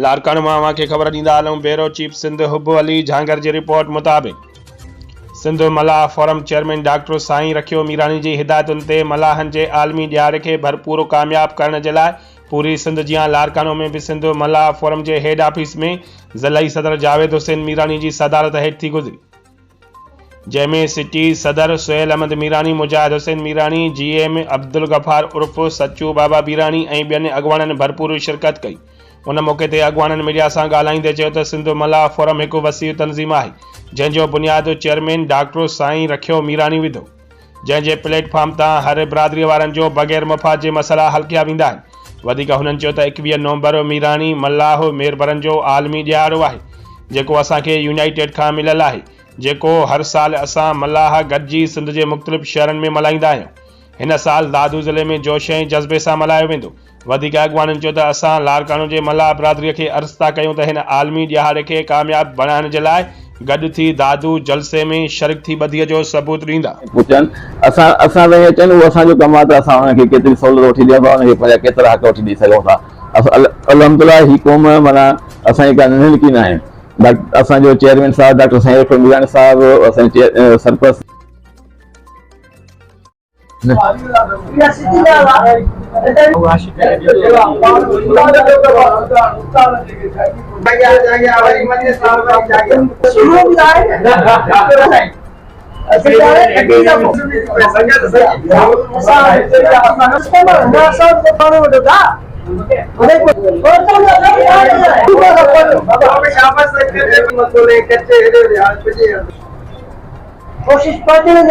लारकान मां खे ख़बर ॾींदा आहियूं। ब्यूरो चीफ सिंध हुब अली झांगर जी रिपोर्ट मुताबिक़ सिंध मलाह फोरम चेयरमैन डॉक्टर साईं रखियो मीरानी जी हिदायतुनि ते मलाहनि जे आलमी ॾियारे खे भरपूर कामयाब करण जे लाइ पूरी सिंध जियां लारकानो में भी सिंध मलाह फोरम के हेड ऑफिस में ज़िलई सदर जावेद हुसैन मीरानी की सदारत हेठ थी गुज़री, जैमें सिटी सदर सुहेल अहमद मीरानी, मुजाहिद हुसैन मीरानी, GM अब्दुल गफ़ार उर्फ सच्चू बाबा मीरानी ऐं ॿियनि अॻवाननि भरपूर शिरकत कई। उन मौके ते अॻवाननि मीडिया सां ॻाल्हाईंदे चयो त सिंध मलाह फोरम एक वसी तंज़ीम है, जंहिंजो बुनियाद चेयरमैन डॉक्टर साईं रखियो मीरानी विधो, जंहिंजे प्लेटफॉर्म तां हर बिरादरी वारनि जो बग़ैर मफ़ाद जे मसला हल कया वेंदा आहिनि। वधीक हुननि चयो त 21 नवंबर मीरानी मलाह मेरबरनि जो आलमी ॾियारो आहे, जेको असांखे यूनाइटेड खां मिलियल आहे, जेको हर साल असां मलाह गॾिजी सिंध के मुख़्तलिफ़ शहरनि में मल्हाईंदा आहियूं। हिन साल दादू ज़िले में जोश ऐं जज़्बे सां मल्हायो वेंदो। वधीक अॻवाननि चयो त असां लारकानो जे मलाह बिरादरीअ खे अर्ज़ था कयूं त हिन आलमी ॾियारे खे कामयाब बणाइण जे लाइ गॾु थी दादू जलसे में शरीक थी ॿधीअ जो सबूत ॾींदा। असां असां त चवनि उहो असांजो कमु आहे त असां हुनखे केतिरी सहूलियत वठी ॾियूं था, हुनखे पंहिंजा केतिरा हक़ वठी ॾेई सघूं था। अल्हम्दुलिल्लाह ही क़ौम माना असांजी का नंढी न आहे। असांजो चेयरमैन साहब डॉक्टर साईं रखियो मीरानी साहब, असांजे सरपंच कोशिश करते हैं